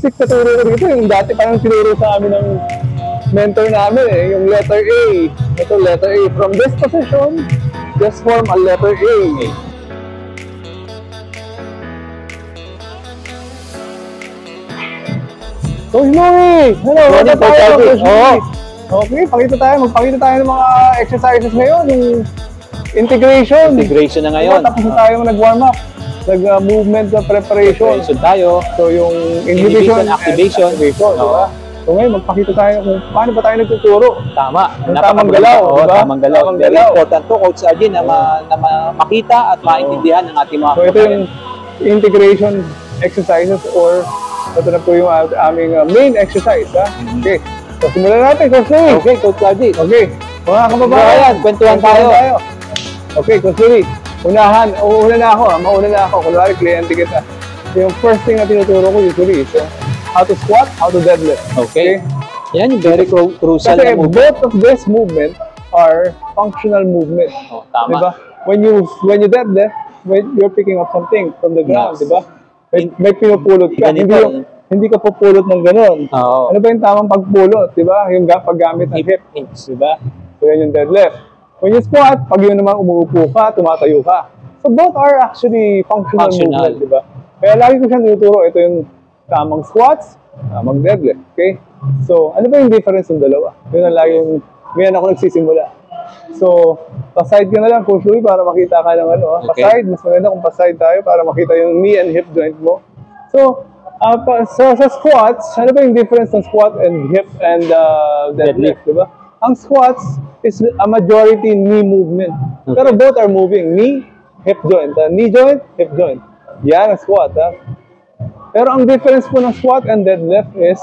basic na turo ko dito. Yung dati parang tinuro sa amin ng mentor namin eh. Yung letter A. Ito, letter A. From this position, just form a letter A. Coach Louie! Hello! Ano tayo, Coach Louie? Okay, magpakita tayo ng mga exercises ngayon. Yung integration. Integration na ngayon. Tapos na tayo nag-warm up. Nag-movement preparation. Tayo. So yung inhibition, activation. Diba? So ngayon, magpakita tayo kung paano ba tayo nagtuturo. Tama. Tamang galaw. Diba? Tamang galaw. Very important to, Coach Arjen, na makita at maintindihan ng ating mga so ito yung integration exercises or ito na po yung aming main exercise. Ha? Okay. So simulan natin, Coach Louie. Okay, Coach Arjen. Okay. Mga kababayan, kwentuhan tayo. Okay, Coach Louie. Una na ako. Kunwari, kliyente kita. Yung first thing na tinuturo ko usually is how to squat, how to deadlift. Okay. Yan yung very crucial na movement. Both of this movement are functional movement. Oh, tama. Diba? When you deadlift, you're picking up something from the ground, yes. Diba? May pinupulot ka. Hindi ka pupulot ng gano'n. Oh. Ano ba yung tamang pagpulot? Diba? Yung paggamit ng hip. Diba? So yan yung deadlift. When you squat, pag yun naman umuupo ka, tumatayo ka. So both are actually functional movement, di ba? Kaya lagi ko siyang tinuturo, ito yung tamang squats, tamang deadlift, okay? So, ano ba yung difference ng dalawa? Yun ang lagi yung, ngayon ako nagsisimula. So, paside ka na lang, Coach Louie, para makita ka ng ano. Okay. Paside, mas maganda kung paside tayo para makita yung knee and hip joint mo. So, sa squats, ano ba yung difference ng squat and hip and deadlift, di ba? Ang squats is a majority knee movement. Okay. Pero both are moving. Knee, hip joint. Knee joint, hip joint. Yan ang squat. Pero ang difference po ng squat and deadlift is,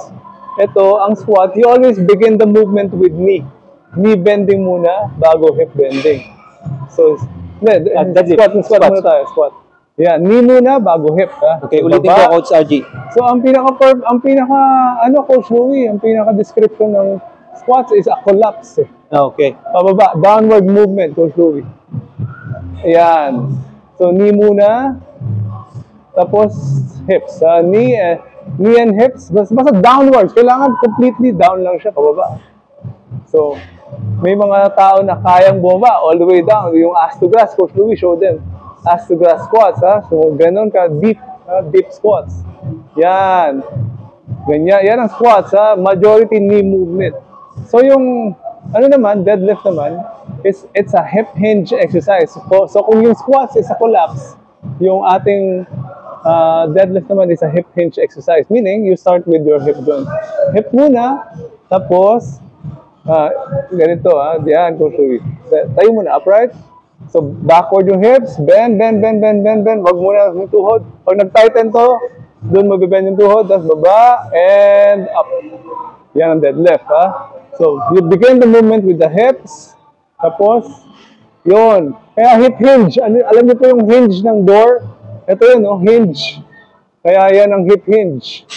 ito, ang squat, you always begin the movement with knee. Knee bending muna bago hip bending. So, squat muna tayo. Squat. Yan, knee muna bago hip. Okay, ulitin ko, Coach RG. So, ang Coach Louie, ang pinaka-description ng squats is a collapse. Okay. Pababa, downward movement, Coach Louie. Ayan. So, knee muna. Tapos, hips. Knee and hips. Basta downwards. Kailangan completely down lang siya, pababa. So, may mga tao na kayang bumaba all the way down. Yung ass to grass, Coach Louie, show them. Ass to grass squats, So, ganun ka, deep squats. Yan. Ganyan. Yan ang squats, Majority knee movement. So yung deadlift naman, it's a hip hinge exercise. So kung yung squats is a collapse, yung ating deadlift naman is a hip hinge exercise. Meaning, you start with your hip joint. Hip muna, tapos, ganito diyan, Coach Louie. Tayo muna, upright. So backward yung hips, bend. Wag muna yung tuhod. Pag nag-tighten to, doon magbibend yung tuhod, tapos baba, and up. Yan ang deadlift, So, you begin the movement with the hips, tapos, yun. Kaya hip hinge. Alam niyo po yung hinge ng door? Ito yun, hinge. Kaya yan ang hip hinge.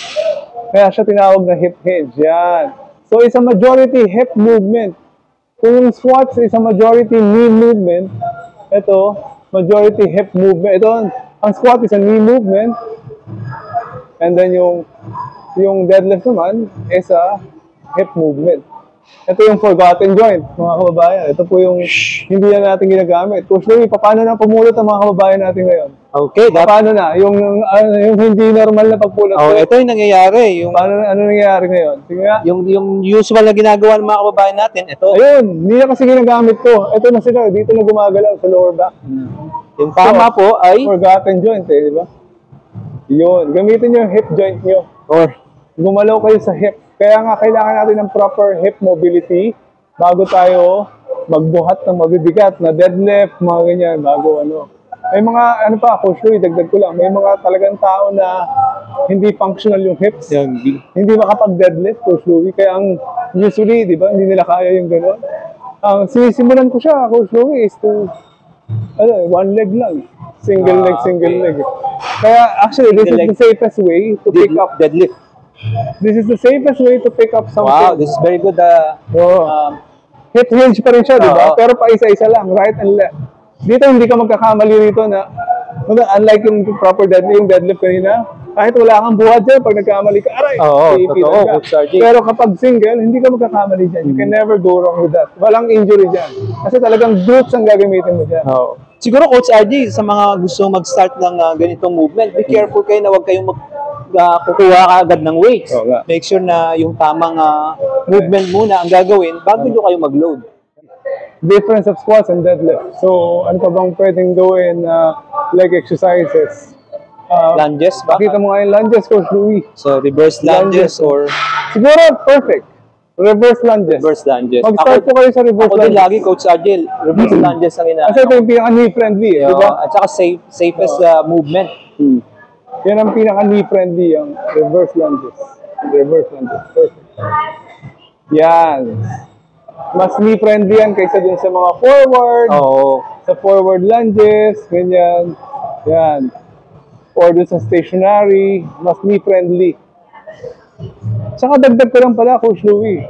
Kaya siya tinawag na hip hinge. Yan. So, it's a majority hip movement. Kung yung squats is a majority knee movement, ito, majority hip movement. Ito, ang squat is a knee movement. And then yung deadlift naman is a hip movement. Ito yung forgotten joint, mga kababayan. Ito po yung hindi na natin ginagamit. Coach Louie, paano na pumulot ang mga kababayan natin ngayon? Okay. Paano na? Yung hindi normal na pagpulot. Ito yung nangyayari. Ano nangyayari ngayon? Sige nga. Yung usual na ginagawa ng mga kababayan natin, ito. Ayun, hindi na kasi ginagamit to. Ito na sila, dito na gumagalaw sa lower back. Yung tama po ay forgotten joint, di ba? Yun, gamitin nyo yung hip joint nyo. Or gumalaw kayo sa hip. Kaya nga kailangan natin ng proper hip mobility bago tayo magbuhat ng mabibigat na deadlift, mga ganyan, bago May mga, Coach Louie, dagdag ko lang, may mga talagang tao na hindi functional yung hips. Hindi makapag-deadlift, Coach Louie. Kaya ang usually, di ba, hindi nila kaya yung gano'n. Ang sinisimulan ko siya, Coach Louie, is to, one leg lang. Single leg. Kaya actually, this is the safest way to pick up deadlift. This is the safest way to pick up something. Wow, this is very good. Hip hinge pa rin siya, di ba? Pero pa isa-isa lang, right and left. Dito hindi ka magkakamali rito na Unlike yung proper deadlift, yung deadlift kanina, kahit wala kang buhat dyan, pag nagkamali ka, aray! Oo, iipitan totoo, ka. Coach RJ. Pero kapag single, hindi ka magkakamali dyan. You can never go wrong with that. Walang injury dyan. Kasi talagang glutes ang gagamitin mo dyan. Oo. Siguro, Coach RJ, sa mga gusto mag-start ng ganitong movement, be careful kayo na huwag kayong kukuha ka agad ng weights. Oo nga. Make sure na yung tamang movement muna ang gagawin bago nyo kayo mag-load. Difference of squats and deadlift. So, ano pa bang pwedeng gawin leg exercises? Lunges ba? Pakita mo nga yung lunges, Coach Louie. So, reverse lunges or Siguro, perfect. Reverse lunges. reverse lunges. Mag-start po kayo sa reverse Ako din lunges. lagi, Coach Argel, reverse lunges ang Kasi ito yung pinaka-knee friendly, di ba? At saka safest movement. Yan ang pinaka-knee friendly, yung reverse lunges. Reverse lunges. Perfect. Yan. Mas knee friendly yan kaysa dun sa mga forward. Oo. Sa forward lunges, ganyan. Yan. Or dun sa stationary, mas knee friendly. Tsaka dagdag ko lang pala, Coach Louie.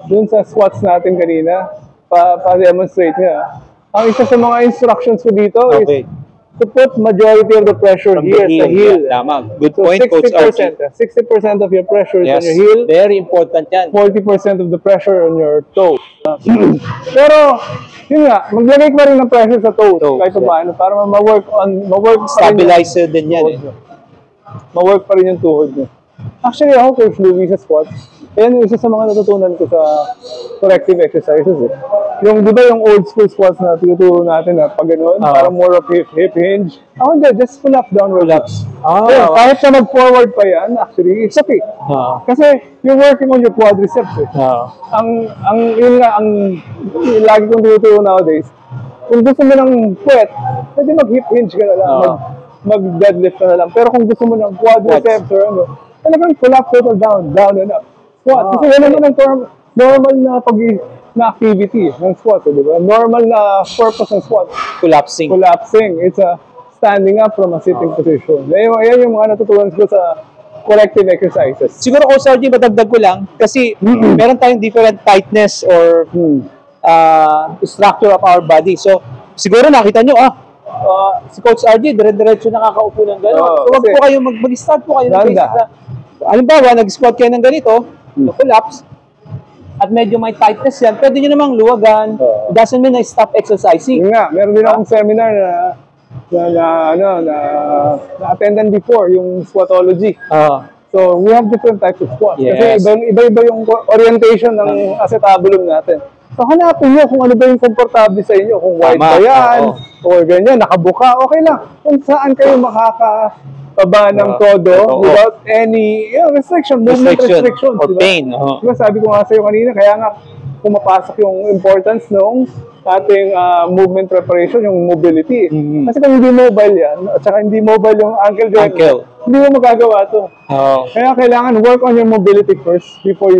Dun sa squats natin kanina, pa-demonstrate niya. Ang isa sa mga instructions ko dito Okay. is to put majority of the pressure From here the sa heel. Yeah, tama. Good So point, Coach Archie. 60% of your pressure is on Yes, your heel, very important yan. 40% of the pressure on your toe. Pero, yun nga, maglagay ka rin ng pressure sa toes, Toes, kahit yeah. paano, para ma-work pa rin Stabilizer din yan eh. ma-work pa rin yung tuhod nyo. Actually, ako, Coach Louie, sa squats, yan yung isa sa mga natutunan ko sa corrective exercises. Eh. Yung, di ba yung old school squats na tinuturo natin na pag gano'n, para more of hip hinge. Ako hindi, just pull up, downward. Pull-ups. Yeah, kahit na mag-forward pa yan, actually, it's okay. Kasi you're working on your quadriceps eh. Yun nga, yung lagi kong tinuturo nowadays, kung gusto mo ng puwet, pwede mag-hip hinge ka na lang, mag-deadlift ka na lang. Pero kung gusto mo ng quadriceps or ano, talagang pull up, total down and up. Squat. Kasi yan naman ang normal na activity ng squat, di ba? Normal na purpose ng squat. Collapsing. Collapsing. It's a standing up from a sitting position. Yan yung mga natutunan ko sa corrective exercises. Siguro, Coach Archie, madagdag ko lang, kasi meron tayong different tightness or structure of our body. So, siguro nakita nyo, si Coach RJ, dire-diretso nakakaupo ng gano'n. So, wag po kayo mag-start po kayo ng basic na, halimbawa, nag-squat kayo ng ganito, collapse, at medyo may tightness yan, pwede nyo namang luwagan. It doesn't mean na stop exercising. Yun nga, meron din akong seminar na attendan before, yung squatology. So, we have different types of squats. Yes. Kasi iba-iba yung orientation ng acetabulum natin. So, hanapin nyo kung ano ba yung komportable sa inyo. Kung wide ba yan, or ganyan, nakabuka, okay lang. Kung saan kayo makakababa ng todo without any restriction, movement restrictions. Or pain. Diba, sabi ko nga sa'yo kanina, kaya nga pumapasok yung importance ng ating movement preparation, yung mobility. Kasi kung hindi mobile yan, at saka hindi mobile yung ankle joint, hindi mo magagawa to. Kaya kailangan work on your mobility first before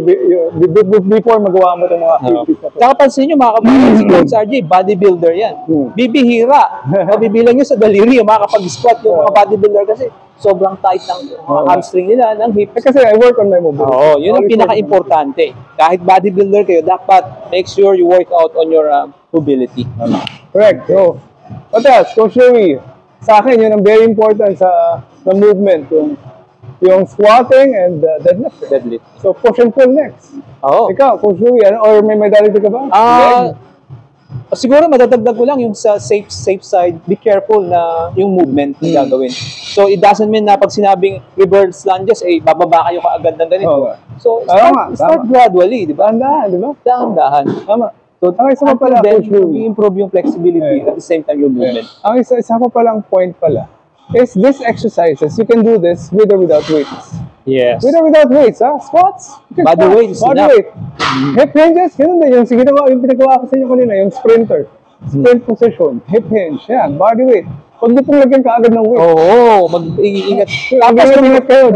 magawa mo itong mga activities. Tsaka pansin nyo mga kabayan, si Coach RJ, bodybuilder yan. Bibihira. Mabibilang nyo sa daliri yung makakapag-squat yung mga bodybuilder kasi sobrang tight ng hamstring nila, ng hip. Kasi I work on my mobility. Yun ang pinaka-importante. Kahit bodybuilder kayo, dapat make sure you work out on your mobility. Correct. So, what else? Coach Louie, sa akin, yun ang very important sa movement. Yung squatting and deadlift. So, push and pull next. Ikaw, Coach Louie, or may medality ka ba? Siguro madadagdag ko lang yung sa safe side, be careful na yung movement na gagawin. So, it doesn't mean na pag sinabing reverse lunges, bababa kayo kaagad ng ganito. So, start gradually, di ba? Dahan-dahan, di ba? Dahan-dahan. Tama. So, ang isa pa pala, Coach Louie, improve yung flexibility at the same time yung movement. Ang isa pa palang point pala is these exercises, you can do this with or without weights. Yes. With or without weights, squats. Body weight is enough. Hip hinges, ganun din. Yung pinagawa ko sa inyo kanina, yung sprinter. Sprint position, hip hinge, yan, body weight. Huwag niyo pong lagyan kaagad ng weight. Mag-iingat. Mag-iingat kayo.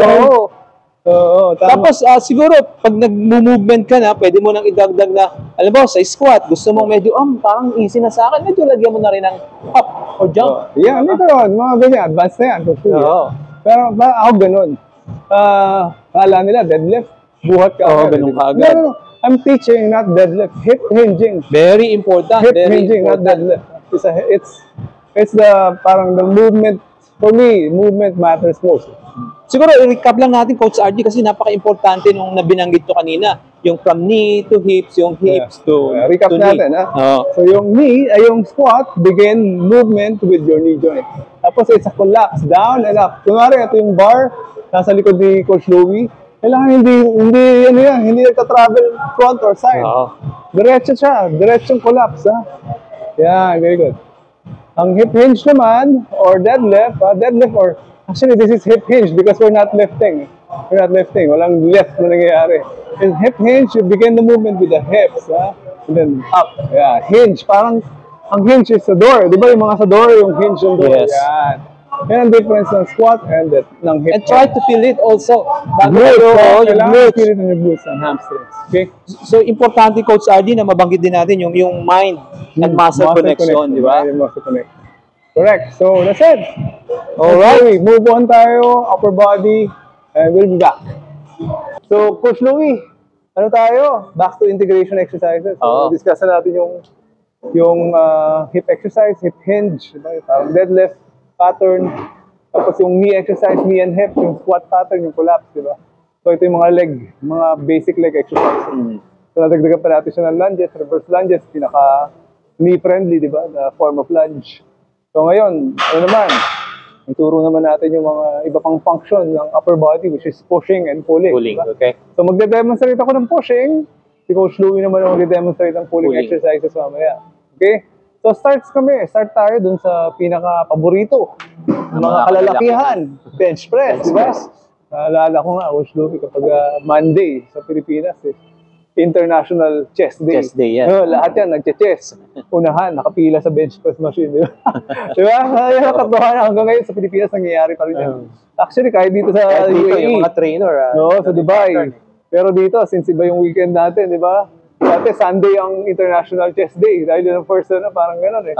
Tapos siguro, pag nag-movement ka na, pwede mo nang idagdag na, alam mo, sa squat, gusto mong medyo, parang easy na sa akin, medyo lagyan mo na rin ng hop or jump. Yeah, later on, mga ganyan, advanced na yan. Pero ako ganun. Kala nila, deadlift, buhat ka. Ganun ka agad. No. I'm teaching, not deadlift. Hip hinging. Very important. Hip hinging, not deadlift. It's the, parang the movement For me, movement matters most. Siguro, i-recap lang natin, Coach RG, kasi napaka-importante nung nabinanggit ko kanina. Yung from knee to hips, yung hips to recap to natin, knee. ha? So, yung knee, ay yung squat, begin movement with your knee joint. Tapos, it's a collapse, down and up. Kunwari, ito yung bar, nasa likod ni Coach Louie. Kailangan hindi nagta-travel front or side. Diretso siya, diretsong collapse, ha? Yeah, very good. Ang hip hinge naman, or deadlift or, actually this is hip hinge because we're not lifting. Walang left na nangyayari. In hip hinge, you begin the movement with the hips, ha? And then up. Yeah, hinge. Parang, ang hinge is sa door. Di ba yung mga sa door, yung hinge ng door? Yes. Yan. Yan ang difference ng squat and ng hip. And try to feel it also. Kailangan feel it in your glutes and hamstrings. Okay? So, importante, Coach RD, na mabanggit din natin yung mind and muscle connection, di ba? Muscle connection. Correct. So, that's it. Alright. Move on tayo, upper body, and we'll be back. So, Coach Louie, ano tayo? Back to integration exercises. So, discuss na natin yung hip exercise, hip hinge, diba? Parang deadlift pattern, tapos yung knee exercise, knee and hip, yung squat pattern, yung collapse, di ba? So, ito yung mga leg, mga basic leg exercises. So, nadagdagan pa natin siya ng lunges, reverse lunges, pinaka knee-friendly, di ba? Na form of lunge. So, ngayon, ano naman, ituro naman natin yung mga iba pang function ng upper body, which is pushing and pulling. Diba? Okay. So, magde-demonstrate ako ng pushing. Si Coach Louie naman ang magde-demonstrate ng pulling exercises mamaya. Okay? So, start tayo dun sa pinaka-paborito. Mga kalalakihan. Bench press, di ba? Naalala ko nga, Coach Louie, kapag Monday sa Pilipinas, International Chest Day. Chest Day, yan. Lahat yan, nagche-chest. Unahan, nakapila sa bench press machine, di ba? Di ba? Yan ang katuhan hanggang ngayon sa Pilipinas, nangyayari pa rin yan. Actually, kahit dito sa UAE. Yung mga trainer. Sa Dubai. Pero dito, since iba yung weekend natin, di ba? Dati, Sunday ang International Chest Day. Dahil yun ang first na, parang gano'n eh.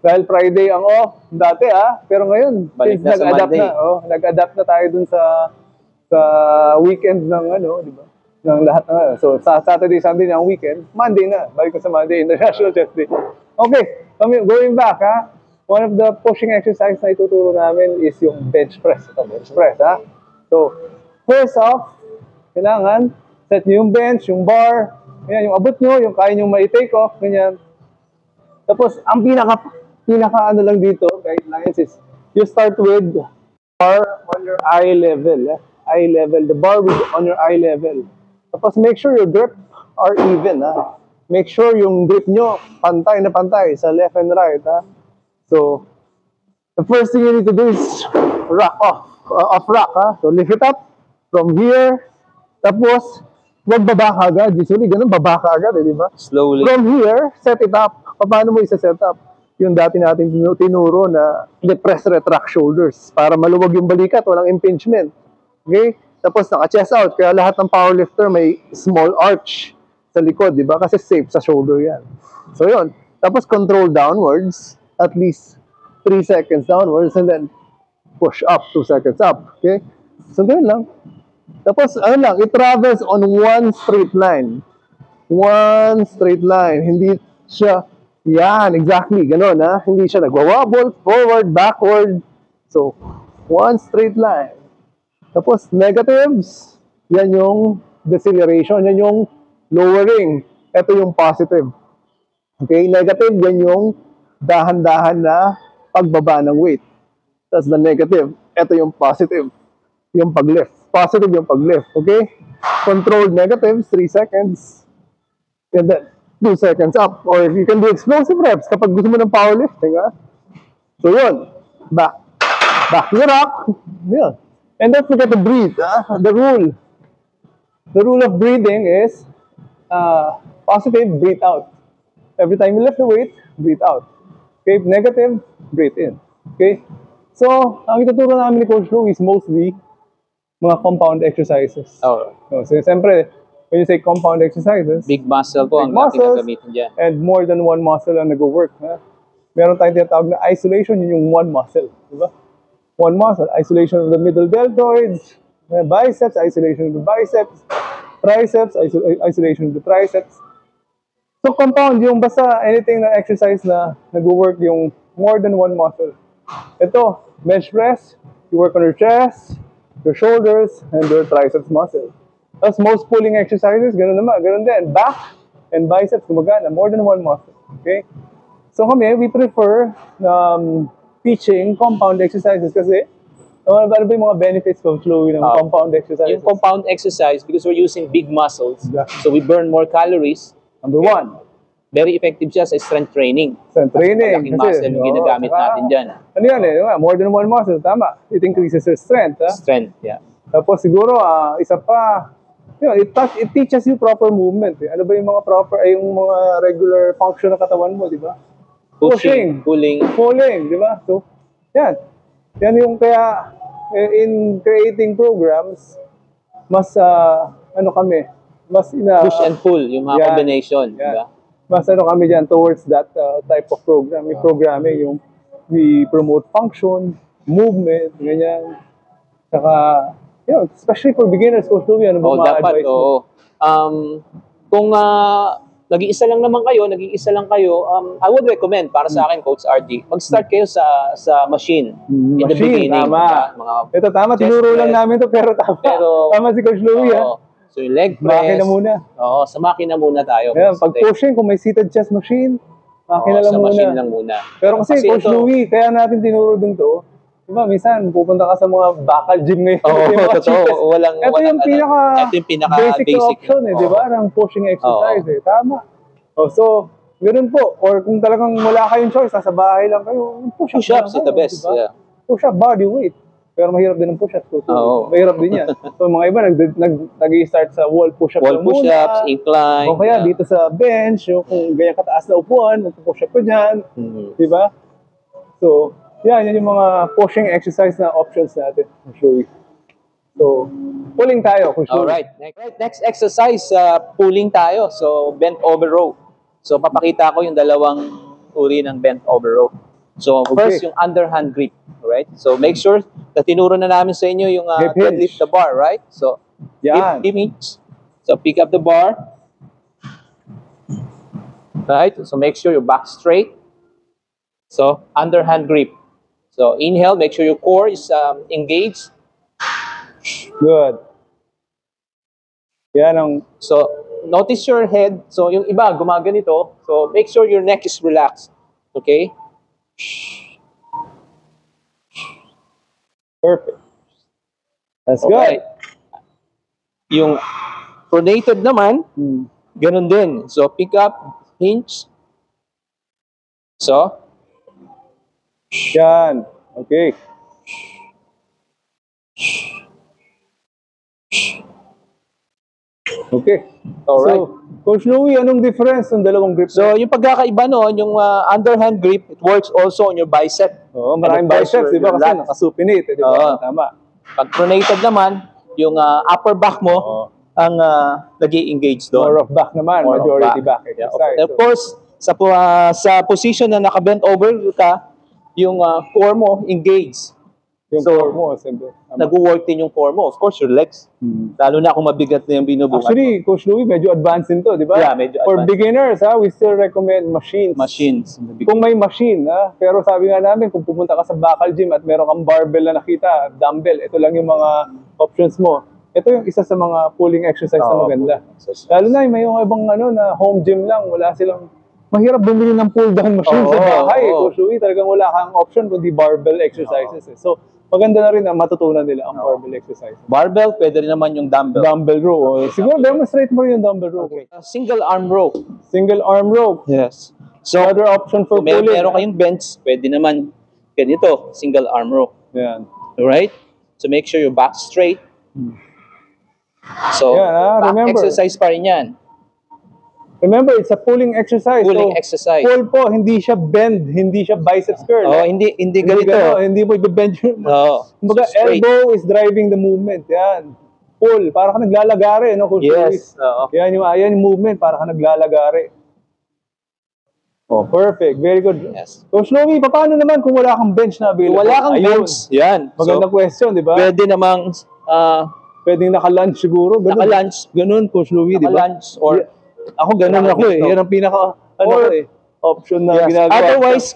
Dahil Friday ang off, dati pero ngayon, since nag-adapt na, nag-adapt na tayo dun sa weekend ng di ba? Ng lahat na. So, sa Saturday, Sunday na ang weekend, Monday na. Balik ko sa Monday, International Chest Day. Okay, going back, one of the pushing exercise na ituturo namin is yung bench press. Ito, bench press, So, first off, kailangan set nyo yung bench, yung bar, yan, yung abot nyo, yung kaya nyo mai-take off, ganyan. Tapos, ang pinaka ano lang dito, guidelines is, you start with bar on your eye level. Eye level, the bar on your eye level. Tapos, make sure your grip are even. Make sure yung grip nyo, pantay na pantay sa left and right. So, the first thing you need to do is rock off rock. So, lift it up from here. Tapos, huwag baba ka agad. Usually, ganun, baba ka agad, di ba? Slowly. From here, set it up. Paano mo isa-set up? Yung dati natin tinuro na depress retract shoulders para maluwag yung balikat, walang impingement. Okay? Tapos, naka-chest out. Kaya lahat ng powerlifter may small arch sa likod, di ba? Kasi safe sa shoulder yan. So, yun. Tapos, control downwards. At least 3 seconds downwards and then push up 2 seconds up. Okay? So, ganun lang. Tapos, it travels on one straight line. One straight line. Hindi siya, yan, exactly, gano'n, Hindi siya nagwa-wobble, forward, backward. So, one straight line. Tapos, negatives, yan yung deceleration, yan yung lowering. Ito yung positive. Okay, negative, yan yung dahan-dahan na pagbaba ng weight. That's the negative. Ito yung positive, yung paglift. Positive yung paglift, okay? Controlled negatives, 3 seconds. And then, 2 seconds up. Or you can do explosive reps kapag gusto mo ng powerlifting, So, yun. Back to the rock. Yun. And don't forget to breathe, The rule of breathing is positive, breathe out. Every time you lift the weight, breathe out. Okay? Negative, breathe in. Okay? So, ang ituturo namin ni Coach Lou is mostly mga compound exercises. So, siyempre, when you say compound exercises, big muscle po ang gagamitin dyan. And more than one muscle ang nag-work. Meron tayong tinatawag na isolation, yun yung one muscle. Diba? One muscle, isolation of the middle deltoids, biceps, isolation of the biceps, triceps, isolation of the triceps. So, compound, yung basta anything na exercise na nag-work yung more than one muscle. Ito, bench press. You work on your chest, your shoulders, and your triceps muscle. Tapos most pulling exercises, ganun naman, ganun din. Back and biceps, gumagana, more than one muscle. Okay? So kami, we prefer teaching compound exercises kasi ano ba yung mga benefits of Louie ng compound exercises? Yung compound exercise, because we're using big muscles, so we burn more calories. Number one. Very effective siya sa strength training. Strength training. Malaking muscle yung ginagamit natin dyan. Ano yan eh, more than one muscle, tama. It increases your strength. Strength, yeah. Tapos siguro, isa pa, it teaches you proper movement. Eh. Ano ba yung mga proper, yung mga regular function ng katawan mo, di ba? Pushing, pulling, di ba? So, yan. Yan yung kaya, in creating programs, mas, kami, mas push and pull, yung mga combination, di ba? Mas kami dyan towards that type of program. Yung programming, yung we promote function, movement, ganyan. Saka, especially for beginners, Coach Louie, ano ba ma-advise mo? Kung nag-iisa lang kayo, I would recommend, para sa akin, Coach RD, mag-start kayo sa machine. In the beginning. Tama. Ito, tama. Tinuro lang namin to pero tama. Tama si Coach Louie, So, yung leg press. Makina muna. Oo, sa makina muna tayo. Ayan, pag pushing, kung may seated chest machine, makina lang muna. Machine lang muna. Pero kasi Coach Louie, kaya natin tinuro din to, diba, minsan, pupunta ka sa mga bakal gym ngayon. Totoo. Ito yung pinaka basic option, di ba? Ng pushing exercise, Tama. So, ganoon po. Or kung talagang wala kayong choice, nasa bahay lang kayo, push-ups is the best. Diba? Push-up, body weight. Pero mahirap din ang push-ups. Mahirap din yan. So, mga iba, nag-start sa wall push-ups. Wall push-ups, incline. O kaya dito sa bench, kung ganyan kataas na upuan, push-up ko dyan. Di ba? So, yan yung mga pushing exercise na options natin. So, pulling tayo. Alright. Next exercise, pulling tayo. So, bent over row. So, papakita ko yung dalawang uri ng bent over row. So, first, yung underhand grip. Right? So, make sure na tinuro na namin sa inyo yung deadlift the bar, right? So, hip hinge. So, pick up the bar. Right? So, make sure your back straight. So, underhand grip. So, inhale, make sure your core is engaged. Good. So, notice your head. So, yung iba, gumaganito. So, make sure your neck is relaxed. Okay? Perfect. That's good. Yung pronated naman, ganun din. So, pick up, hinge. So, yan. Okay. Okay. Alright. So, Coach Louie, anong difference ng dalawang grip? So, yung pagkakaiba noon, yung underhand grip, it works also on your bicep. Oo, maraming biceps, di ba? Kasi nakasupinate, di ba? Tama. Pag pronated naman, yung upper back mo, ang nag-i-engage doon. More of back naman, majority back exercise. Of course, sa position na naka-bent over ka, yung core mo engaged. Yung core mo, siyempre. Nag-work din yung core mo. Of course, your legs. Lalo na kung mabigat na yung binubuhat. Actually, Coach Louie, medyo advanced din to, di ba? Yeah, medyo For beginners, we still recommend machines. Machines. Kung may machine, pero sabi nga namin, kung pupunta ka sa bakal gym at meron kang barbell na nakita, dumbbell, ito lang yung mga options mo. Ito yung isa sa mga pulling exercise na maganda. Lalo na, may yung ibang na home gym lang, wala silang mahirap bumili ng pull-down machine sa bahay. Coach Louie, talagang wala kang option kundi barbell exercises. So, maganda na rin na matutunan nila ang barbell exercise. Barbell, pwede rin naman yung dumbbell. Dumbbell row. Siguro demonstrate mo rin yung dumbbell row. Okay. Single arm row. Single arm row. Yes. So, another option for pulling. Meron kayong bench, pwede naman ganito, single arm row. Yan. Alright? So, make sure your back straight. So, back exercise pa rin yan. Remember, it's a pulling exercise. Pulling exercise. Pull po, hindi siya bend, hindi siya biceps curl. Hindi ganito. Hindi mo i-bend yun. Kumbaga, so elbow is driving the movement. Yan. Pull. Para ka naglalagare, no? Coach yes. Yan yung movement. Para ka naglalagare. Perfect. Very good. Yes. Coach Louie, paano naman kung wala kang bench na available? Wala kang bench. Yan. Magandang question, di ba? Pwede namang pwedeng naka-lunge siguro. Naka-lunge. Ganun, Coach Louie, di ba? Naka-lunge or ako ganun ako eh. Yan ang pinaka option na ginagawa. Otherwise,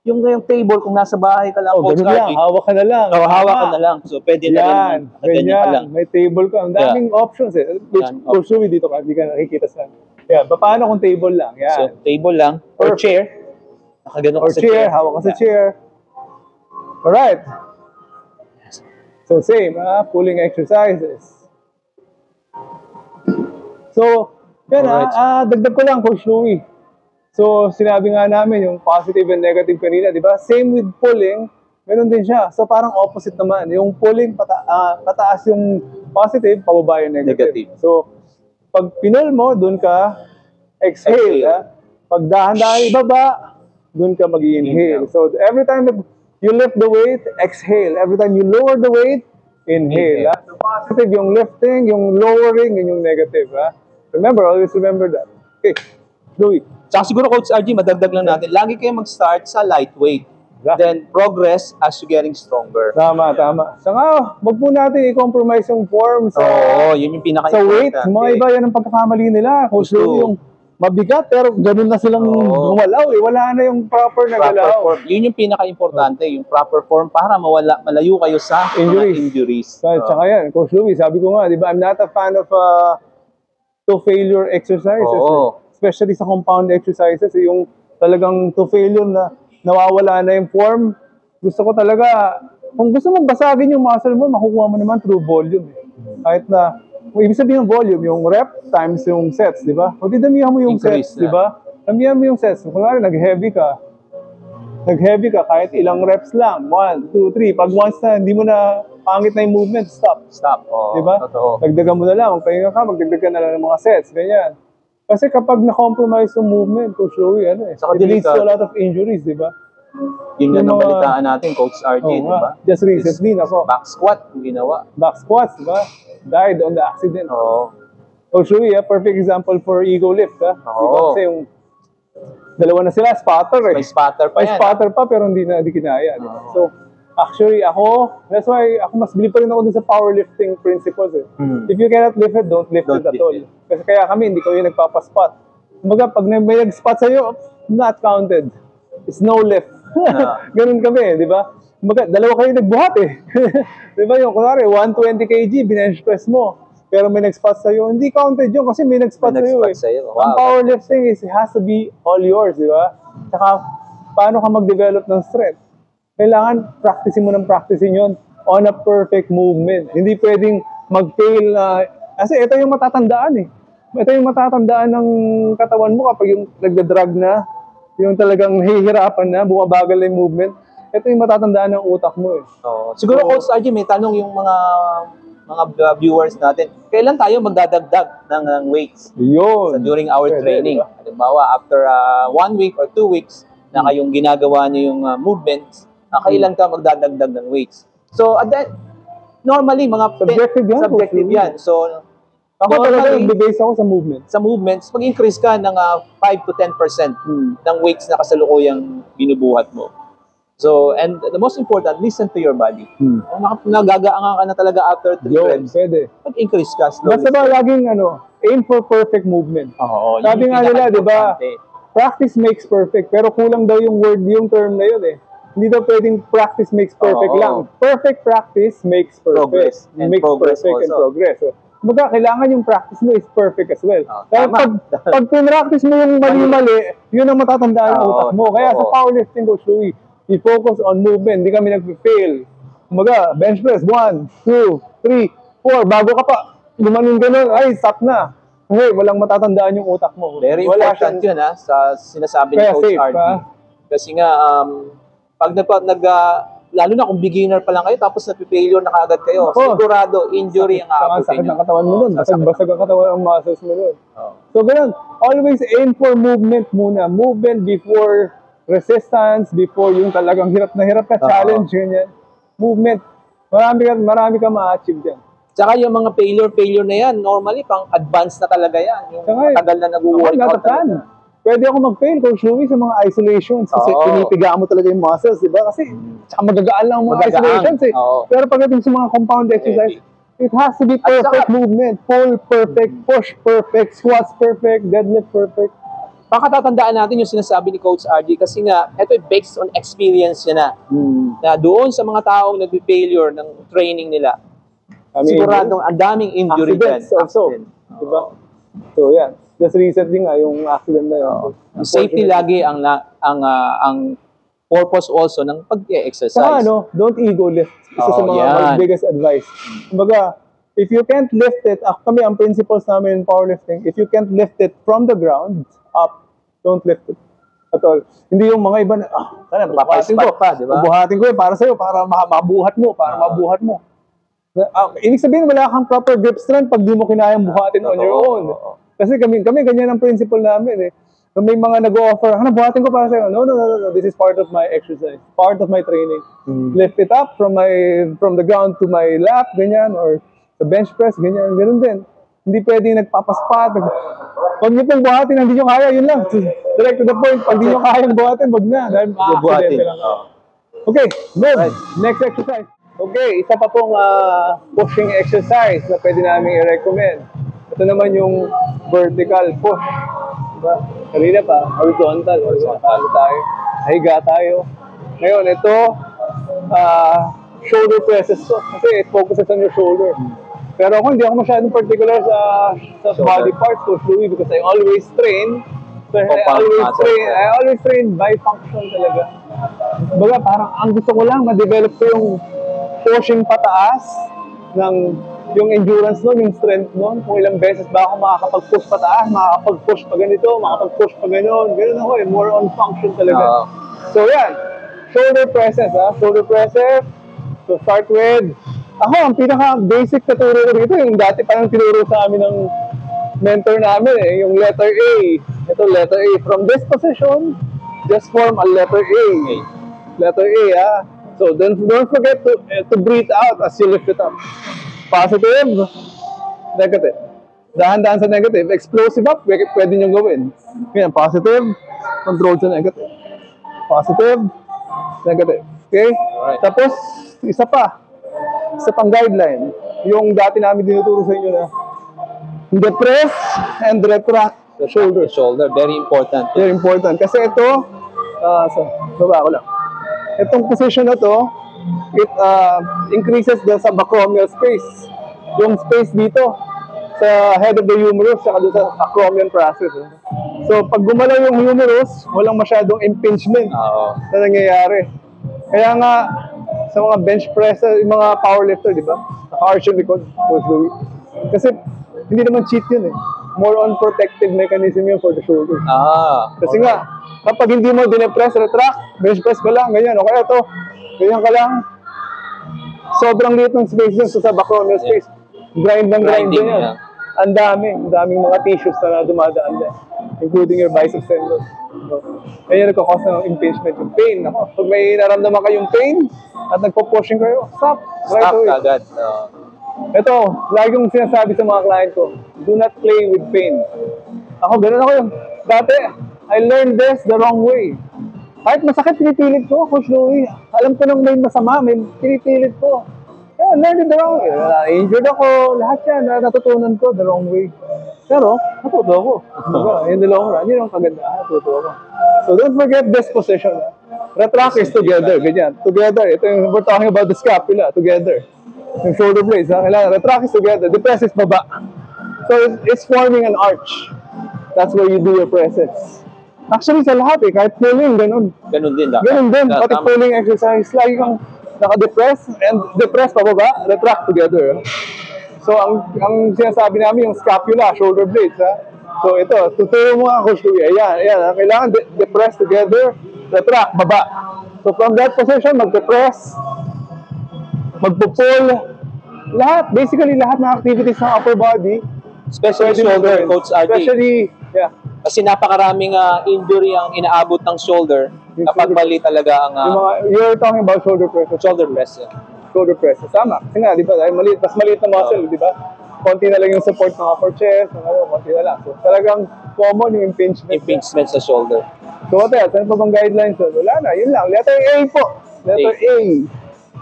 yung table, kung nasa bahay ka lang, Coach ganun lang, RG, hawak ka na lang. hawak ka na lang. So, pwede na Yan, rin, ganyan ka lang. ganyan, may table ka. Ang daming options eh. Which, Yan, Coach Louie, dito ka, hindi ka nakikita sa... Yan, paano kung table lang? Yan. So, table lang, or chair. Nakaganon Or ka sa chair, hawak ka sa chair. Alright. So, same, pulling exercises. So, yan dagdag ko lang, Coach Louie. So, sinabi nga namin yung positive and negative kanina, di ba? Same with pulling, meron din siya. So, parang opposite naman. Yung pulling, pataas yung positive, pababa yung negative. So, pag pinul mo, dun ka exhale. Pag dahan-dahan ibaba, dun ka mag-inhale. So, every time you lift the weight, exhale. Every time you lower the weight, inhale. So, positive yung lifting, yung lowering, yun yung negative. Remember, always remember that. Okay, Louie. Tsaka siguro, Coach RG, madagdag lang natin, lagi kayo mag-start sa lightweight. Then, progress as you getting stronger. Tama. Saka, wag po natin i-compromise yung form sa, yun yung sa weight. Mga iba, yan ang pagkakamali nila. Coach Louie, yung mabigat, pero ganun na silang gumalaw. Wala na yung proper na galaw. Form. Yun yung pinaka-importante, yung proper form para malayo kayo sa injuries. Tsaka yan, Coach Louie, sabi ko nga, di ba, I'm not a fan of to failure exercises. Especially sa compound exercises, yung talagang to failure na nawawala na yung form. Gusto ko talaga, kung gusto mong basagin yung muscle mo, makukuha mo naman through volume. Kahit na, ibig sabihin ng volume, yung rep times yung sets, di ba? O damihan mo yung sets, di ba? Damihan mo yung sets. Kung nag-heavy ka, kahit ilang reps lang, 1, 2, 3. Pag once na, hindi mo na pangit na yung movement, stop. Di ba? Dagdagan mo na lang. Kung pahinga ka, magdagdag ka na lang ng mga sets. Ganyan. Kasi kapag na-compromise yung movement, Coach Louie, it leads to a lot of injuries, di ba? Yun nga balitaan natin, Coach RG, di ba? Just recently, back squat, ginawa. Back squats, di ba? Died on the accident. Coach Louie, perfect example for ego lift, Diba? Kasi yung dalawa na sila, spotter eh. May spotter pa yan. May spotter pa, pero hindi kinaya. Diba? So, actually, that's why ako mas bilib pa rin ako dun sa powerlifting principles eh. If you cannot lift it, don't lift it at all. Kasi kaya kami, hindi kami nagpapaspot. Kumbaga, pag may nag-spot sa'yo, not counted. It's no lift. Ganun kami, di ba? Kumbaga, dalawa kayo nagbuhat eh. Di ba yung, kunwari, 120 kg, binench press mo. Pero may nag-spot sa'yo, hindi counted yun kasi may nag-spot sa'yo eh. Wow. Ang powerlifting it has to be all yours, di ba? Tsaka, paano ka mag-develop ng strength? Kailangan practicing mo ng practicing yun on a perfect movement. Hindi pwedeng mag-fail na, kasi ito yung matatandaan eh. Ito yung matatandaan ng katawan mo kapag yung nagdadrag na, yung talagang hihirapan na, bumabagal na yung movement. Ito yung matatandaan ng utak mo eh. Siguro, Coach RG, may tanong yung mga viewers natin. Kailan tayo magdadagdag ng weights? Yun. During our training. Halimbawa, after 1 week or 2 weeks na kayong ginagawa niyo yung movements, kailan ka magdadagdag ng weights? So, normally, mga subjective yan. So, ako talaga nag-base ako sa movement. Sa movements, mag-increase ka ng 5 to 10% ng weights na kasalukuyang binubuhat mo. So, and the most important, listen to your body. Kung nagagaangan ka na talaga after 3 reps, mag-increase ka slowly. Basta ba laging aim for perfect movement. Sabi nga nila, di ba, practice makes perfect. Pero kulang daw yung term na yun eh. Hindi daw pwedeng practice makes perfect lang. Perfect practice makes perfect. Makes perfect and progress. So, kumbaga, kailangan yung practice mo is perfect as well. Kaya pag pinractice mo yung mali-mali, yun ang matatandaan ng utak mo. Kaya sa powerlifting, Coach Louie, we focus on movement, hindi kami nag-fail. Kumbaga, bench press, 1, 2, 3, 4, bago ka pa, gumanon ganun, ay, stop na. Kasi walang matatandaan yung utak mo. Very important yun sa sinasabi ni Coach RG. Kasi nga, pag lalo na kung beginner pa lang kayo, tapos napifailure na kaagad kayo, sigurado, injury ang aabutin sakit ng katawan mo nun. Basag ang katawan ang muscles mo nun. So, ganun. Always aim for movement muna. Movement before resistance, before yung talagang hirap na challenge, ganyan. Movement. Marami ka ma-achieve dyan. Tsaka yung mga failure na yan, normally, pang advanced na talaga yan. Yung matagal na nag-workout. Pwede ako mag-fail, Coach Louie, sa mga isolations. Kasi pinipiga mo talaga yung muscles, di ba? Kasi tsaka magagaan lang mga isolations eh. Pero pagdating sa mga compound exercise, it has to be perfect movement. Pull perfect, push perfect, squats perfect, deadlift perfect. Pakatatandaan natin yung sinasabi ni Coach RG kasi nga, ito based on experience niya na. Na doon sa mga taong nag-failure ng training nila, siguradong ang daming injury din. Also, diba? So, yan. Just recently nga, yung accident na yun. Safety lagi ang purpose also ng pag-exercise. Saka don't ego lift. Isa sa mga biggest advice. Kumbaga, if you can't lift it, kami ang principles namin in powerlifting, if you can't lift it from the ground up, don't lift it at all. Hindi yung mga iba na, sana, buhatin ko. Diba? Buhatin ko para sa'yo, para mabuhat mo, mabuhat mo. Ibig sabihin, wala kang proper grip strength pag di mo kinayang buhatin on your own. Kasi kami ganyan ang principle namin eh. May mga nag-o-offer, buhatin ko para sa'yo. No. This is part of my exercise. Part of my training. Lift it up from the ground to my lap, ganyan, or sa bench press, ganyan. Ganun din. Hindi pwedeng nagpapaspat. Pag niyo pong buhatin, hindi nyo kaya, yun lang. Direct to the point. Pag di nyo kaya buhatin, wag na. Dahil buhatin. Okay, move. Right. Next exercise. Okay, isa pa pong pushing exercise na pwede namin i-recommend. Ito naman yung vertical push. Diba? Kanina pa, horizontal tayo. Higa tayo. Ngayon, ito, shoulder presses to. Kasi it focuses on your shoulder. Pero ako, hindi ako masyadong particular sa body parts ko, Louis, because I always train. So, I always train by function talaga. Baga, parang ang gusto ko lang, ma-develop ko yung pushing pataas ng yung endurance nun, yung strength nun. Kung ilang beses ba ako makakapag-push pataas, makakapag-push pa ganito, makakapag-push pa ganon. Ganon ako eh, more on function talaga. So, yan. Shoulder presses, shoulder presses. So, start with, ako, ang pinaka-basic na turo ko dito, yung dati parang tinuro sa amin ng mentor namin yung letter A. Ito, letter A. From this position, just form a letter A. Letter A, So, don't forget to breathe out as you lift it up. Positive, negative. Dahan-dahan sa negative. Explosive up, pwede nyo gawin. Yan, positive, control sa negative. Positive, negative. Okay? Alright. Tapos, isa pang guideline. Yung dati namin dinuturo sa inyo na depress and retract the shoulder. Very important. Very important. Kasi ito, baba ko lang. Itong position na to, it increases the subacromial space. Yung space dito, sa head of the humerus, saka doon sa acromion process. So, pag gumalaw yung humerus, walang masyadong impingement na nangyayari. Kaya nga, sa mga bench press, yung mga powerlifter, di ba? Naka-arch yung likod, Coach Louis. Kasi, hindi naman cheat yun eh. More on protective mechanism yun for the shoulder. Kasi nga, kapag hindi mo dinepress, retract, bench press ka lang, ganyan. O kaya ito, ganyan ka lang. Sobrang liit ng space yun sa subacromial space. Grind din yan. Ang daming mga tissues na dumadaan dyan. Including your biceps tendon. So, ayun nagkakos ng impingement, yung pain. Pag may naramdaman kayong pain at nagpo-pushing kayo, stop agad. Ito, lagi kong sinasabi sa mga client ko, do not play with pain. Ako, ganun ako yun. Dati, I learned this the wrong way. Kahit masakit, pinipilit ko, Coach Louie. Alam ko nang may masama, may pinipilit ko. I learned it the wrong way. Injured ako, lahat yan, natutunan ko the wrong way. Pero, natuto ako. In the long run, yun ang kagandahan, natuto ako. So don't forget this position. Retract is together, ganyan. Together, ito yung, we're talking about the scapula, together. Yung shoulder blades, kailangan, retract is together, the press is baba. So it's forming an arch. That's where you do your presses. Actually, sa lahat kahit pulling, ganun. Ganun din. Pati pulling exercise, lagi kang naka-depress and depress pababa, retract together. So, ang sinasabi namin yung scapula, shoulder blades, So, ito, tuturo mo nga, Coach Louie. Ayan. Kailangan depress together, retract, baba. So, from that position, mag-depress, magpo-pull, lahat, basically lahat ng activities ng upper body. Especially shoulder, Coach RG. Especially, Kasi napakaraming injury ang inaabot ng shoulder kapag mali talaga ang... you're talking about shoulder press. Shoulder press, Shoulder press. Tama. Kasi nga, di ba, dahil mas maliit na muscle, di ba? Konti na lang yung support ng upper chest, konti na lang. So, talagang common yung impingement sa shoulder. So, what else? Ano pa bang guidelines? Wala na, yun lang. Letter A po. Letter A.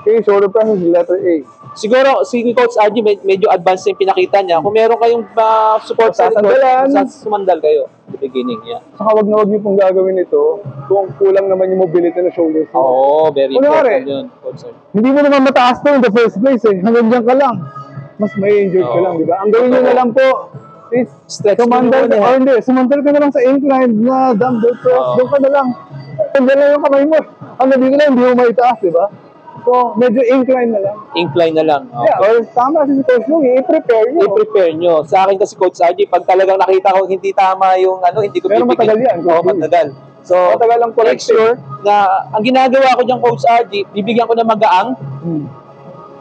Okay, shoulder press is letter A. Siguro, si Coach RG, medyo advanced yung pinakita niya. Kung meron kayong support sa likod, sumandal kayo at the beginning. Yeah. Saka wag na wag niyo pong gagawin ito kung kulang naman yung mobility ng shoulders. Oo, very important yun, Coach RG. Hindi mo naman mataas to in the first place eh. Hanggang dyan ka lang. Mas may injured ka lang, di ba? Ang gawin nyo na lang po is sumandal ka na lang sa incline na dumbbell press. Doon ka na lang. Doon lang yung kamay mo. Hanggang dito lang, hindi mo maitaas, di ba? So, medyo incline na lang. Incline na lang. Yeah, or tama si Coach Louie, i-prepare nyo. I-prepare nyo. Sa akin kasi Coach RG, pag talagang nakita ko hindi tama yung hindi ko pero matagal yan. Oo, matagal. So, matagal ang make sure na ang ginagawa ko dyan, Coach RG, bibigyan ko ng magaang.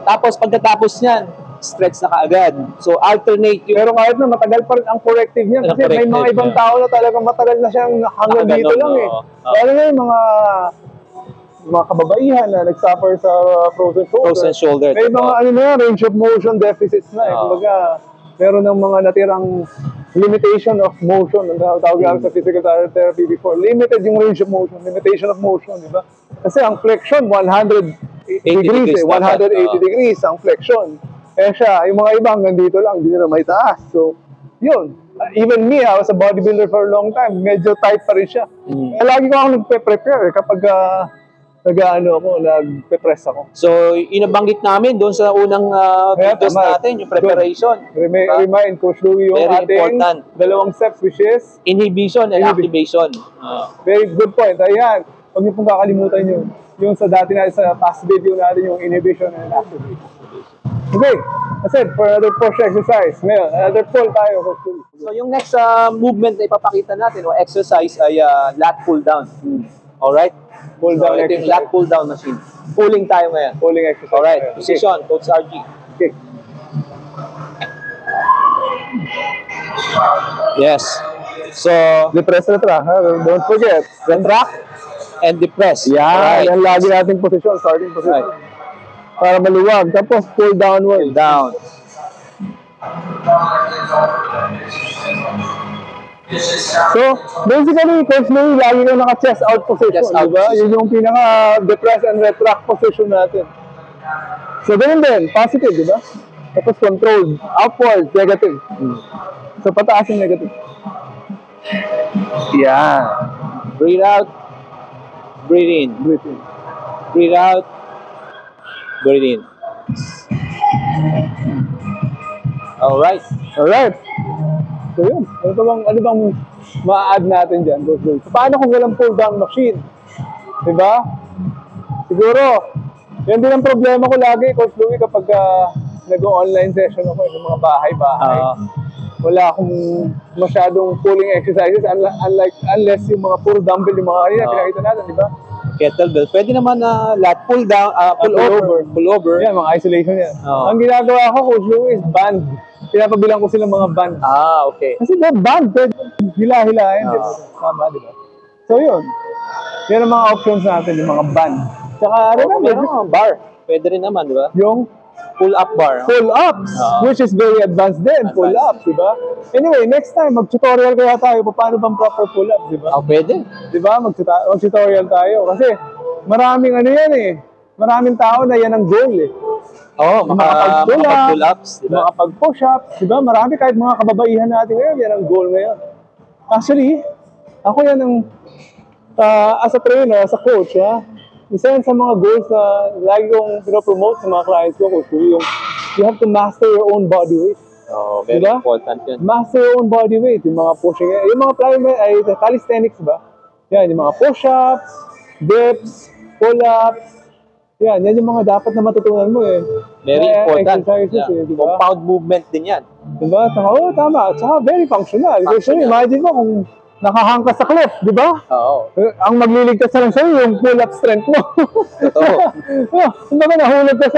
Tapos pagkatapos niyan, stretch na kaagad. So, alternate yung... Pero kahit na matagal pa rin ang corrective niyan. Kasi may mga ibang tao na talagang matagal na siyang hanggang dito lang eh. Lalo na yung mga kababaihan na nag-suffer sa frozen shoulder. May mga range of motion deficits na eh. Kumbaga, meron ng mga natirang limitation of motion. Ang tawag sa physical therapy before. Limited yung range of motion, limitation of motion, di ba? Kasi ang flexion, 180 degrees eh. 180 degrees ang flexion. Eh siya, yung mga ibang nandito lang, hindi na may taas. So, yun. Even me, I was a bodybuilder for a long time. Medyo tight pa rin siya. Lagi ko ako nagpe-prepare kapag nagpe-press ako. So, inabanggit namin doon sa unang videos natin, yung preparation. Remind Coach Louie yung ating dalawang steps, which is inhibition and activation. Very good point. Ayan. Huwag niyo pong kakalimutan yun. Yung sa dati natin, sa past video natin, yung inhibition and activation. Okay. That's it for another push exercise. Ngayon, another pull tayo, Coach Louie. So, yung next movement na ipapakita natin o exercise ay lat pull down. Alright? Pull down ito yung lat pull down machine. Pulling tayo ngayon. Pulling exercise. Alright. Position, Coach RG. Okay. Yes. So, depress, retract. Don't forget. Retract and depress. Yan. Yan lagi nating position. Starting position. Para maluwag. Tapos pull downward. Pull down. So, basically, Coach Louie, lagi ko naka-chest out position, di ba? Yun yung pinaka-depress and retract position natin. So, ganun din, positive, di ba? Tapos controlled, upward, negative. So, pataas yung negative. Yeah. Breathe out, breathe in. Breathe in. Breathe out, breathe in. Alright. Alright. So yun, ano bang ma-add natin dyan, Coach Louie? Paano kung walang pull-down machine? Diba? Siguro, yan din ang problema ko lagi, Coach Louie, kapag nag-online session ako ng mga bahay-bahay. Wala akong masyadong pulling exercises unless yung mga puro dumbbell, yung mga kanina, pinakita natin, diba? Kettlebell. Pwede naman na lat pull down, pull over. Yan, mga isolation yan. Ang ginagawa ko, Coach Louie, is band. Pinapabilang ko sila mga band. Okay. Kasi the band, pwede hila-hilahin. Tama, di ba? So, yun. Yan ang mga options natin, yung mga band. Tsaka, remember, mga bar. Pwede rin naman, di ba? Yung pull-up bar. Pull-ups, which is very advanced din. Pull-ups, di ba? Anyway, next time, mag-tutorial kaya tayo paano bang proper pull-ups, di ba? Pwede. Di ba? Mag-tutorial tayo. Kasi, maraming yan eh. Maraming tao na yan ang goal eh. Makapag-pull-ups, diba? Makapag-push-ups, diba? Marami kahit mga kababaihan natin ngayon, yan ang goal ngayon. Actually, ako yan ang, as a trainer, as a coach, isa yan sa mga goals na lagi kong pinopromote sa mga clients ko, Coach Louie, yung you have to master your own body weight. Very important yun. Master your own body weight, yung mga pushing, yung mga calisthenics ba? Yan, yung mga push-ups, dips, pull-ups, yan yung mga dapat na matutunan mo eh. Very important. Diba? Compound movement din yan. Diba? Tama. Tsaka very functional. Kasi imagine mo kung nakahangkas sa cliff, di ba? Ang magliligtas na lang sa'yo yung pull-up strength mo. Kumbaga nahulog ka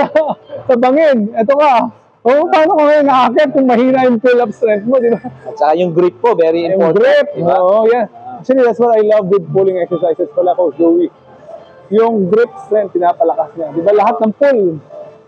sa bangin. Ito ka. Paano kung ngayon nakakit kung mahina yung pull-up strength mo, di ba? At saka yung grip po, very important. Yung grip. Diba? Yeah. Actually, that's what I love with pulling exercises pala, Coach Louie. Yung grip strength, pinapalakas niya. Di ba lahat ng pull,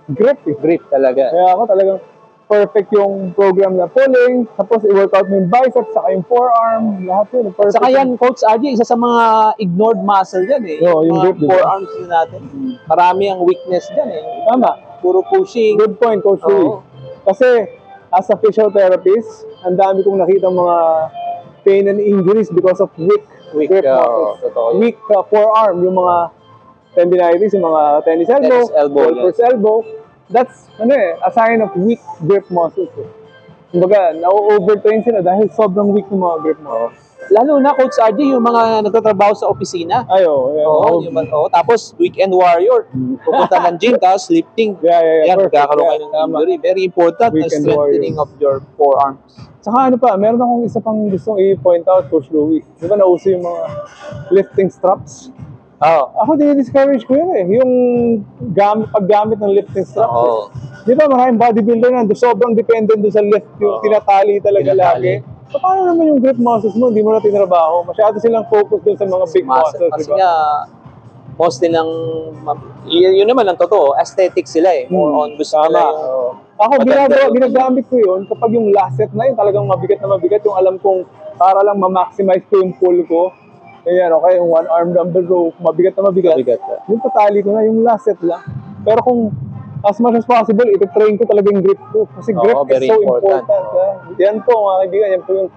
grip eh. Grip talaga. Kaya ako talagang, perfect yung program na pulling, tapos i-workout mo yung biceps, saka yung forearm, lahat yun. Perfect. Saka yan, Coach RJ, isa sa mga ignored muscle yan eh. Oo, yung grip, forearms natin. Marami ang weakness dyan eh. Tama. Puro pushing. Good point, Coach Louie. Kasi, as a physiotherapist, ang dami kong nakita mga pain and injuries because of weak grip muscles. Weak forearm, yung mga tendinitis, yung mga tennis elbow, golfer's elbow. That's a sign of weak grip muscles. Kumbaga, na-overtrain sila dahil sobrang weak ng mga grip muscles. Lalo na, Coach RJ, yung mga nagtatrabaho sa opisina. Tapos, weekend warrior. Pupunta ng gym, tapos lifting. Yan, magkakaroon kayo ng injury. Very important na strengthening of your forearms. Saka ano pa, meron akong isa pang gustong i-point out, Coach Louie. Di ba nauso yung mga lifting straps? Ako dinidiscourage ko yun eh. Yung paggamit ng lifting straps. Di ba maraming bodybuilder na sobrang dependent doon sa lift. Yung tinatali talaga lagi. So, paano naman yung grip muscles mo? Hindi mo na tinrabaho. Masyado silang focus doon sa mga big muscles. Kasi nga, most nilang, yun naman ang totoo, aesthetic sila eh. More on gusto nila yung... Ako, ginagamit ko yun kapag yung last set na yun, talagang mabigat na mabigat. Yung alam kong para lang ma-maximize ko yung pull ko. Ayan, okay, yung one arm dumbbell row, mabigat na mabigat. Yung patali ko na, yung last set lang. Pero kung as much as possible, ito-train ko talaga yung grip ko. Kasi grip is so important. Yan po, mga kaibigan, yan po yung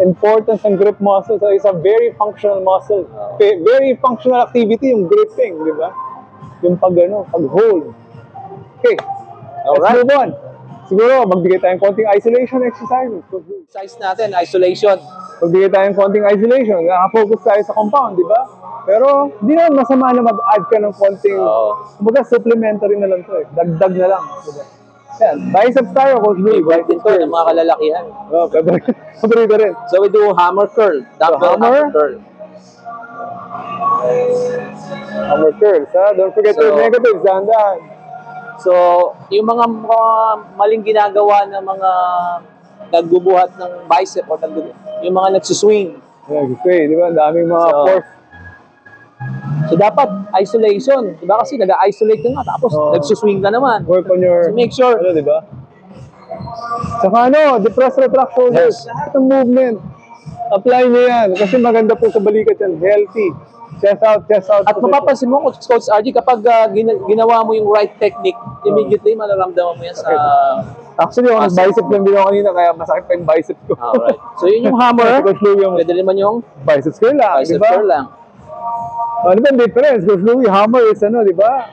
importance ng grip muscle. So, it's a very functional muscle. Very functional activity yung gripping, di ba? Yung pag-hold. Okay, let's move on. Siguro, magbigay tayong konting isolation exercises. Exercise natin, isolation. Magbigay tayong konting isolation. Nakafocus tayo sa compound, di ba? Pero, di naman masama na mag-add ka ng konting, kumbaga supplementary na lang to eh. Dagdag na lang. Diba? Yan, biceps tayo, Coach Louie. Din to ng mga kalalakihan. Paborito rin. So we do hammer curl. Hammer curl. Hammer curls, ha? Don't forget your negatives, dahan-dahan. So, yung mga maling ginagawa ng mga nagbubuhat ng bicep o yung mga nagsuswing. Nagsuswing, di ba? Ang daming mga force. So, dapat isolation. Diba kasi nag-isolate ka nga, tapos nagsuswing ka naman. Work on your... So, make sure. Di ba? Saka depress, retract shoulders. Lahat ng movement. Apply nyo yan. Kasi maganda po sa balikat yan. Healthy. Chest out, chest out. At mapapansin mo, Coach RJ, kapag ginawa mo yung right technique, immediately malaramdaman mo yan sa... Actually, ako nag-bicep lang din ako kanina, kaya masakit pa yung bicep ko. Alright. So, yun yung hammer. Pwede naman yung biceps curl lang, bicep curl lang. Ano ba ang difference? Coach Louie, hammer is di ba?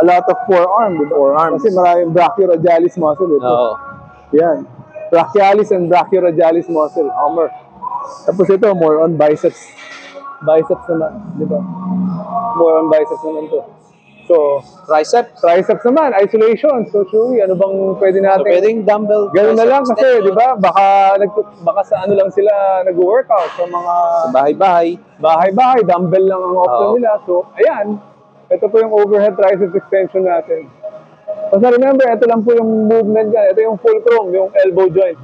A lot of forearm, di ba? Forearms. Kasi maraming brachioradialis muscle ito. Yan. Brachialis and brachioradialis muscle, hammer. Tapos ito, more on biceps. Biceps naman, di ba? More on biceps naman to. So, triceps naman, isolation. So, Louie, ano bang pwede natin? So, pwedeng dumbbell. Ganun na lang kasi, di ba? Baka sa lang sila nag-workout. Sa mga... Sa bahay-bahay. Bahay-bahay, dumbbell lang ang option nila. So, ayan. Ito po yung overhead triceps extension natin. Basta remember, ito lang po yung movement dyan. Ito yung fulcrum, yung elbow joint.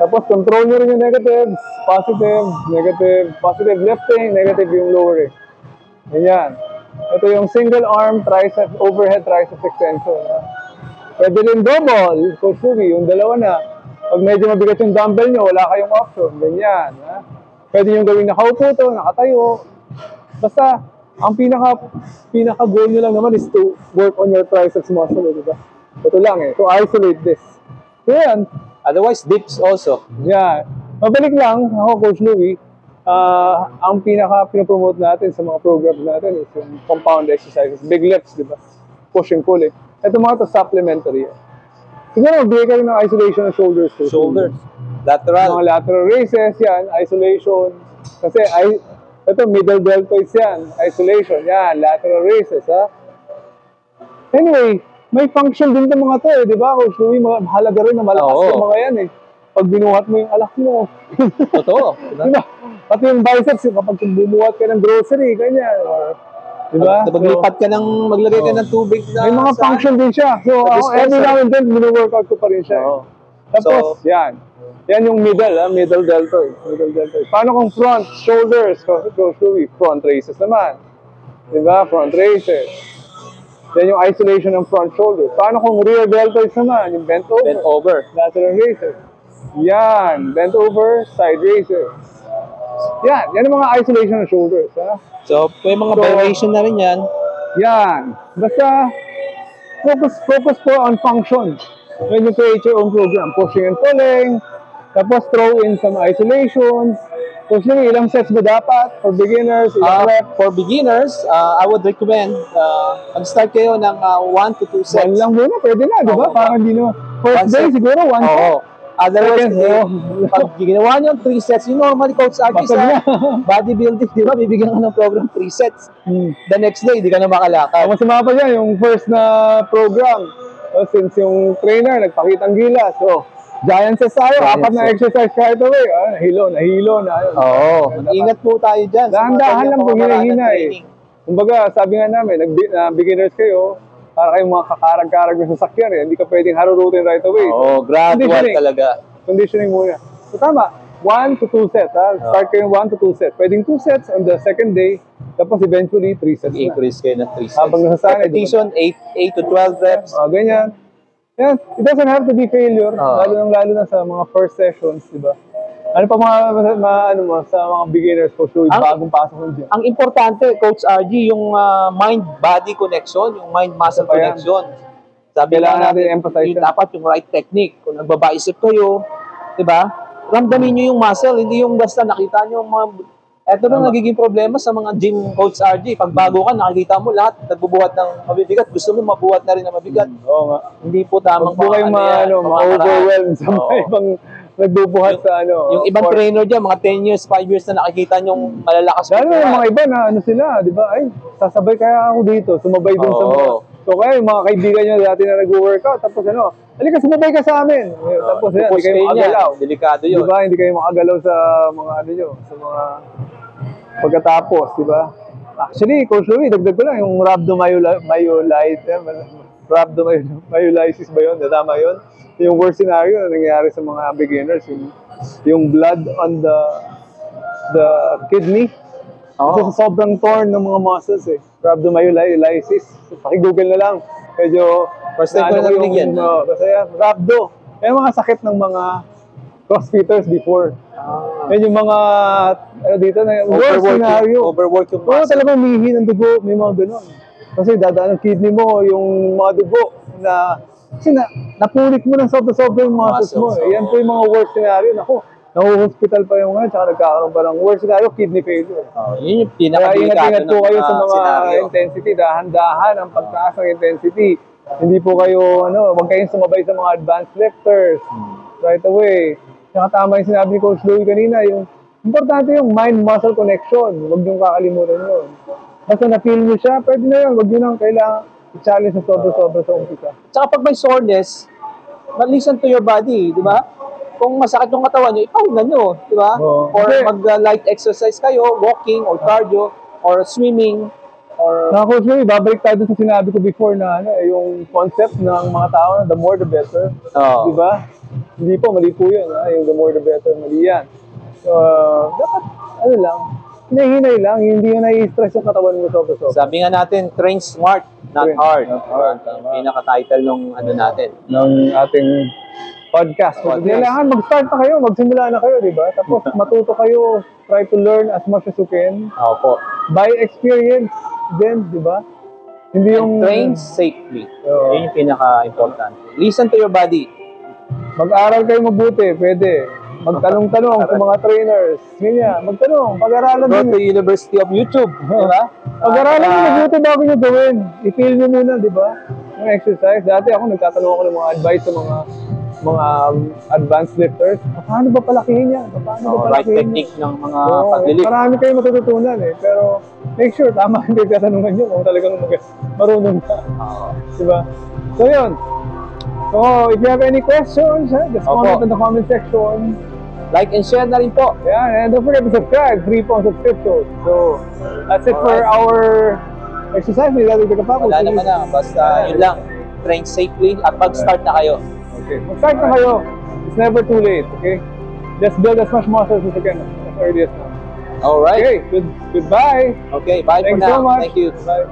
Tapos, control nyo rin yung negatives. Positive, negative, positive lifting, negative yung lowering. Ayan. Ito yung single arm triceps, overhead triceps extension. Pwede rin double, Coach Louie, yung dalawa na. Pag medyo mabigat yung dumbbell nyo, wala kayong option. Ganyan. Pwede nyo gawing nakaupo to, nakatayo. Basta, ang pinaka-goal nyo lang naman is to work on your triceps muscle, di ba? Ito lang to isolate this. So yan. Otherwise, dips also. Yeah. Mabalik lang, ako, Coach Louie, ang pinaka-pinopromote natin sa mga programs natin is yung compound exercises, big lifts, di ba? Push and pull eh. Ito mga to supplementary. Siguro, magbigay ka rin ng isolation ng shoulders. Shoulders. Lateral. Mga lateral raises yan, isolation. Kasi, ito, middle deltoids yan, isolation. Yan, lateral raises, ha? Anyway, may function din ng mga to eh, di ba? Coach Louie, mahalaga rin na malakas yung mga yan eh. Pag binuhat mo yung alak mo. Totoo. Diba? Pati yung biceps, kapag bumuhat ka ng grocery, ganyan. Diba? Maglipat ka maglagay ka ng tubig na... May mga function din siya. So, every now and then, minu-workout ko pa rin siya. Tapos, yan. Yan yung middle deltoid. Paano kung front, shoulders, front raises naman. Diba? Front raises. Then yung isolation ng front shoulder. Paano kung rear deltoids naman? Yung bent over. Bent over. Lateral raiser. Yan. Bent over, side raiser. Yan. Yan ang mga isolation ng shoulders. Ha? So, may mga variation na rin yan. Yan. Basta, focus po on function. When you create your own program, pushing and pulling, tapos throw in some isolations. Pushing, ilang sets ba dapat for beginners? For beginners, I would recommend mag-start kayo ng 1 to 2 sets. One lang muna, pwede na, di ba? Parang hindi naman. First day, siguro, one set. Otherwise, pag ginawa nyo 3 sets, yung normally Coach Archie sa bodybuilding, di ba? Bibigyan ka ng program 3 sets. The next day, di ka na makalakad. Masama pa dyan, yung first na program. Since yung trainer, nagpakitang gilas. So, giant sets tayo, 4 na exercise kahit away. Nahilo na. Oo. Ingat po tayo dyan. Dahan-dahan lang po, hina-hina eh. Kumbaga, sabi nga namin, beginners kayo, para kayong mga kakarag-karag ng sasakyan eh. Hindi ka pwedeng harurutin right away. Oo, gradual talaga. Conditioning muna. So tama, 1 to 2 sets. Start kayo 1 to 2 sets. Pwedeng 2 sets on the second day, tapos eventually 3 sets na. Increase kayo ng 3 sets. Habang nasasanay. Repetition, 8 to 12 reps. Ganyan. Yan. It doesn't have to be failure. Lalo na sa mga first sessions, di ba? Ano pa mga sa mga beginners po, so bagong pasok mo dyan? Ang importante, Coach RG, yung mind-body connection, yung mind-muscle connection. Sabi lang natin, dapat yung right technique. Kung nagba-bicep kayo, di ba? Ramdamin nyo yung muscle, hindi yung basta nakita nyo yung mga... Ito na nagiging problema sa mga gym, Coach RG. Pag bago ka, nakikita mo lahat, nagbubuhat ng mabibigat. Gusto mo mabuhat na rin ng mabigat. Oo nga. Hindi po tamang ma-overwhelm sa mga ibang nagbubuhat sa Yung ibang trainer dyan, mga 10 years, 5 years na nakikita nyong malalakas. Lalo yung mga iba na sila, di ba? Ay, sasabay kaya ako dito, sumabay dun sa mga. So kaya yung mga kaibigan nyo dati na nag-workout, tapos halika sumabay ka sa amin. Tapos yan, hindi kayo makagalaw. Delikado yun. Di ba? Hindi kayo makagalaw sa mga sa mga pagkatapos, di ba? Actually, Coach Louie, dagdag ko lang, yung rhabdomyolysis ba yun? Tama yun? Yung worst scenario na nangyayari sa mga beginners, yung blood on the kidney. Kasi sobrang torn ng mga muscles eh. Rhabdomyolysis. Paki-google na lang. Medyo first time ko narinig yan. Kasi rhabdo. May mga sakit ng mga crossfitters before. Yan yung mga dito na worst scenario. Overwork yung muscle. Talagang mihi ng dugo, may mga ganun. Kasi dadaan ng kidney mo, yung mga dugo na kasi napulit mo ng sobra-sobra yung muscles mo. Yan po yung mga worst scenario. Naku, nahu-hospital pa yung tsaka nagkakaroon pa ng worst scenario, kidney failure. Yun yung pinaka-delikado ng po kayo sa mga intensity. Dahan-dahan ang pagtaas ng intensity. Hindi po kayo, huwag kayong sumabay sa mga advanced lifters right away. Tsaka tama yung sinabi ni Coach Louie kanina, yung importante yung mind-muscle connection. Huwag niyong kakalimutan yun. Basta na-feel nyo siya, pwede na yun. Huwag nyo nang kailangan i-challenge na sobra-sobra sa umpisa. Tsaka pag may soreness, listen to your body, di ba? Kung masakit yung katawan nyo, ipahinga nyo, di ba? Or mag-light exercise kayo, walking, or cardio, or swimming, or... Coach Louie, babalik tayo sa sinabi ko before na yung concept ng mga tao, the more the better. Di ba? Hindi po, mali po yun. Yung the more the better, mali yan. So, dapat, hinahinay lang, hindi yun nai-stress yung katawan mo sobra-sobra. Sabi nga natin, train smart, not hard. Pinaka-title ng natin. Ng ating podcast. Kailangan mag-start na kayo, magsimula na kayo, di ba? Tapos matuto kayo, try to learn as much as you can. Opo. By experience din, di ba? Hindi yung... train safely. Yun yung pinaka-important. Listen to your body. Mag-aral kayo mabuti, pwede. Magtanong-tanong sa mga trainers. Ganyan, magtanong. Pag-aralan din. Go to University of YouTube, di ba? Pag-aralan din mabuti bago nyo gawin. I-feel nyo muna, di ba? Yung exercise. Dati ako, nagtatanong ako ng mga advice sa mga advanced lifters. Paano ba palakihin yan? Paano ba palakihin right technique ng mga paglilit. Marami kayo matututunan eh. Pero make sure, tama yung tatanungan nyo kung talagang marunong ka. Di ba? So yun. So, if you have any questions, just comment in the comment section. Like and share na rin po. Yeah, and don't forget to subscribe. Free po ang subscription. So, that's it for our exercise. Wala naman na. Basta yun lang. Train safely at mag-start na kayo. Okay. Mag-start na kayo. It's never too late. Okay? Just build as much muscle as you can as early as possible. Alright. Okay. Goodbye. Okay. Bye for now. Thanks so much. Thank you. Bye.